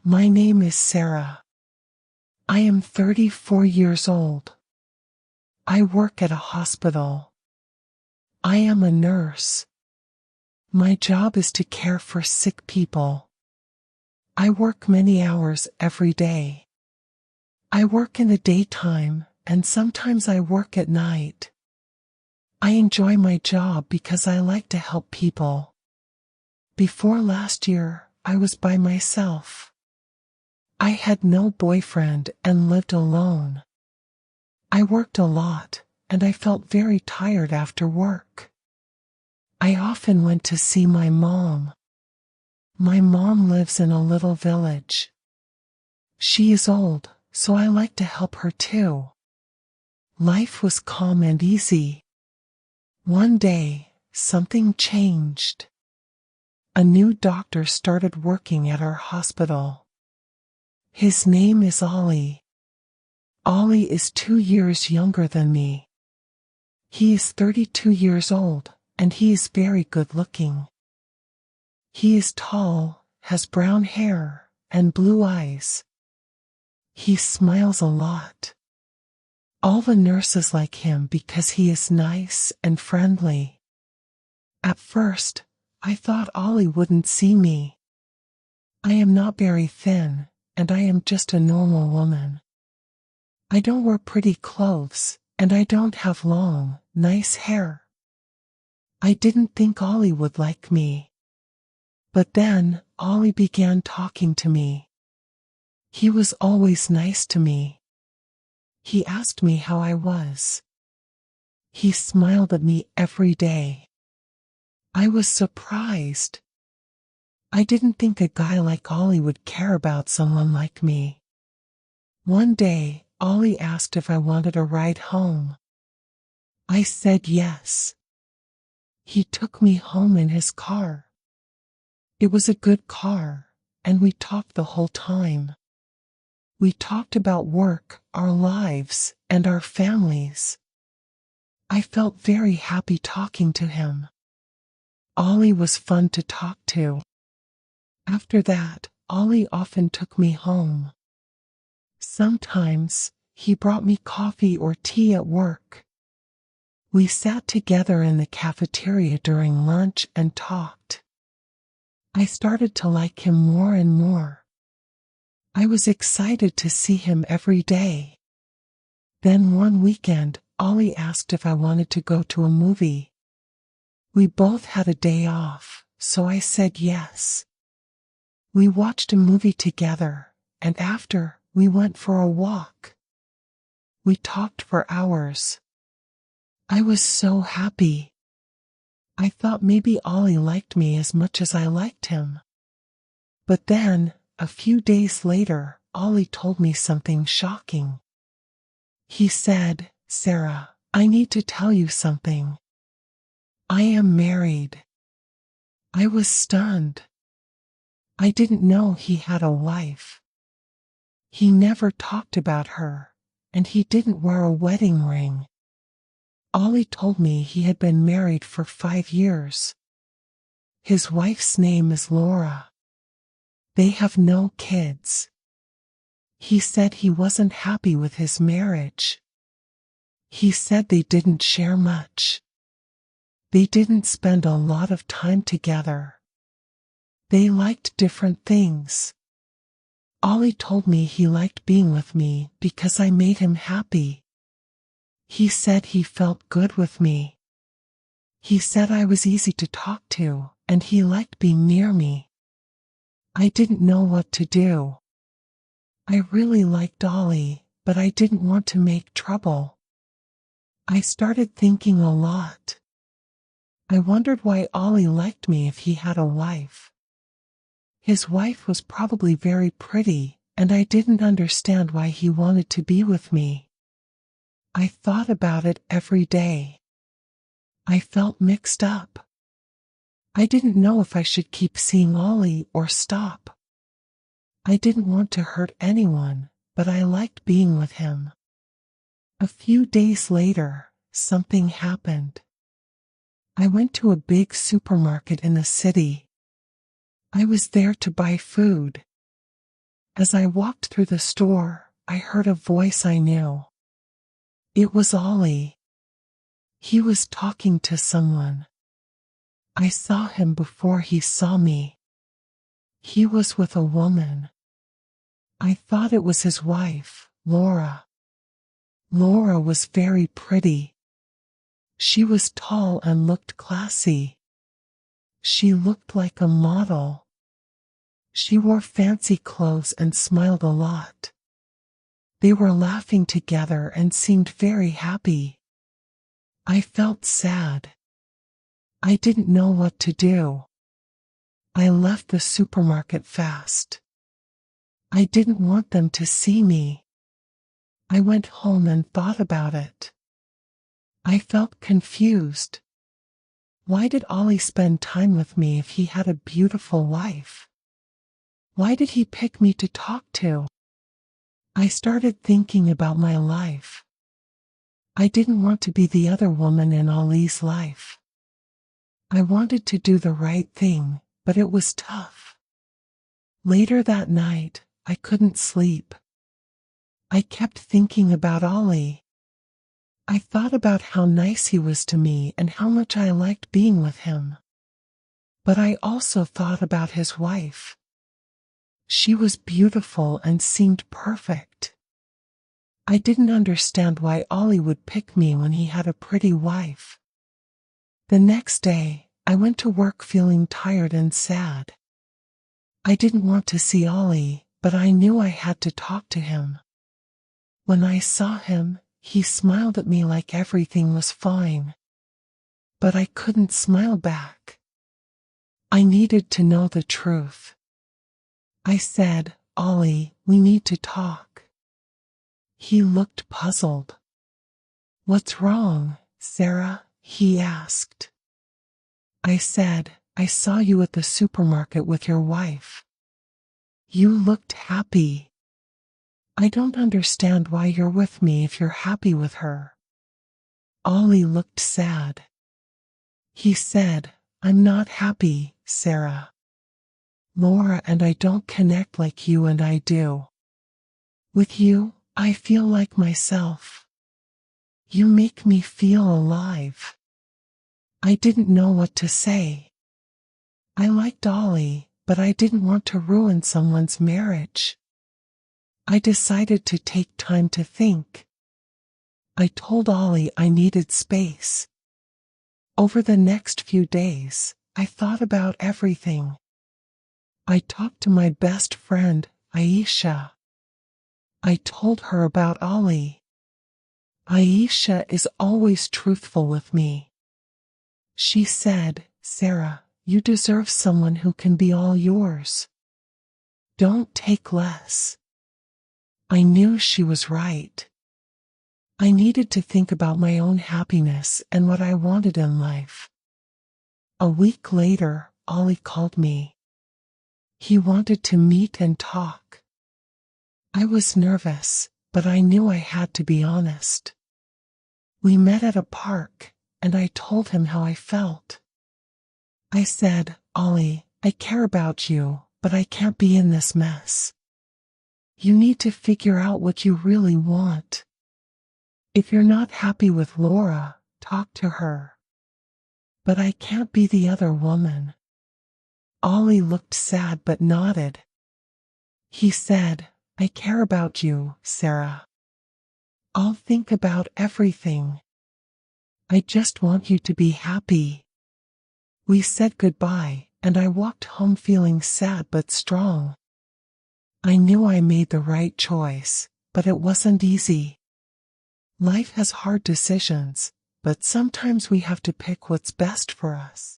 My name is Sara. I am 34 years old. I work at a hospital. I am a nurse. My job is to care for sick people. I work many hours every day. I work in the daytime, and sometimes I work at night. I enjoy my job because I like to help people. Before last year, I was by myself. I had no boyfriend and lived alone. I worked a lot, and I felt very tired after work. I often went to see my mom. My mom lives in a little village. She is old, so I like to help her too. Life was calm and easy. One day, something changed. A new doctor started working at our hospital. His name is Ollie. Ollie is 2 years younger than me. He is 32 years old, and he is very good looking. He is tall, has brown hair, and blue eyes. He smiles a lot. All the nurses like him because he is nice and friendly. At first, I thought Ollie wouldn't see me. I am not very thin, and I am just a normal woman. I don't wear pretty clothes, and I don't have long, nice hair. I didn't think Ollie would like me. But then, Ollie began talking to me. He was always nice to me. He asked me how I was. He smiled at me every day. I was surprised. I didn't think a guy like Ollie would care about someone like me. One day, Ollie asked if I wanted a ride home. I said yes. He took me home in his car. It was a good car, and we talked the whole time. We talked about work, our lives, and our families. I felt very happy talking to him. Ollie was fun to talk to. After that, Ollie often took me home. Sometimes, he brought me coffee or tea at work. We sat together in the cafeteria during lunch and talked. I started to like him more and more. I was excited to see him every day. Then one weekend, Ollie asked if I wanted to go to a movie. We both had a day off, so I said yes. We watched a movie together, and after, we went for a walk. We talked for hours. I was so happy. I thought maybe Ollie liked me as much as I liked him. But then, a few days later, Ollie told me something shocking. He said, "Sara, I need to tell you something. I am married." I was stunned. I didn't know he had a wife. He never talked about her, and he didn't wear a wedding ring. Ollie told me he had been married for 5 years. His wife's name is Laura. They have no kids. He said he wasn't happy with his marriage. He said they didn't share much. They didn't spend a lot of time together. They liked different things. Ollie told me he liked being with me because I made him happy. He said he felt good with me. He said I was easy to talk to, and he liked being near me. I didn't know what to do. I really liked Ollie, but I didn't want to make trouble. I started thinking a lot. I wondered why Ollie liked me if he had a wife. His wife was probably very pretty, and I didn't understand why he wanted to be with me. I thought about it every day. I felt mixed up. I didn't know if I should keep seeing Ollie or stop. I didn't want to hurt anyone, but I liked being with him. A few days later, something happened. I went to a big supermarket in the city. I was there to buy food. As I walked through the store, I heard a voice I knew. It was Ollie. He was talking to someone. I saw him before he saw me. He was with a woman. I thought it was his wife, Laura. Laura was very pretty. She was tall and looked classy. She looked like a model. She wore fancy clothes and smiled a lot. They were laughing together and seemed very happy. I felt sad. I didn't know what to do. I left the supermarket fast. I didn't want them to see me. I went home and thought about it. I felt confused. Why did Ollie spend time with me if he had a beautiful wife? Why did he pick me to talk to? I started thinking about my life. I didn't want to be the other woman in Ollie's life. I wanted to do the right thing, but it was tough. Later that night, I couldn't sleep. I kept thinking about Ollie. I thought about how nice he was to me and how much I liked being with him. But I also thought about his wife. She was beautiful and seemed perfect. I didn't understand why Ollie would pick me when he had a pretty wife. The next day, I went to work feeling tired and sad. I didn't want to see Ollie, but I knew I had to talk to him. When I saw him, he smiled at me like everything was fine. But I couldn't smile back. I needed to know the truth. I said, "Ollie, we need to talk." He looked puzzled. "What's wrong, Sara?" he asked. I said, "I saw you at the supermarket with your wife. You looked happy. I don't understand why you're with me if you're happy with her." Ollie looked sad. He said, "I'm not happy, Sara. Laura and I don't connect like you and I do. With you, I feel like myself. You make me feel alive." I didn't know what to say. I liked Ollie, but I didn't want to ruin someone's marriage. I decided to take time to think. I told Ollie I needed space. Over the next few days, I thought about everything. I talked to my best friend, Aisha. I told her about Ollie. Aisha is always truthful with me. She said, "Sara, you deserve someone who can be all yours. Don't take less." I knew she was right. I needed to think about my own happiness and what I wanted in life. A week later, Ollie called me. He wanted to meet and talk. I was nervous, but I knew I had to be honest. We met at a park, and I told him how I felt. I said, "Ollie, I care about you, but I can't be in this mess. You need to figure out what you really want. If you're not happy with Laura, talk to her. But I can't be the other woman." Ollie looked sad but nodded. He said, "I care about you, Sara. I'll think about everything. I just want you to be happy." We said goodbye, and I walked home feeling sad but strong. I knew I made the right choice, but it wasn't easy. Life has hard decisions, but sometimes we have to pick what's best for us.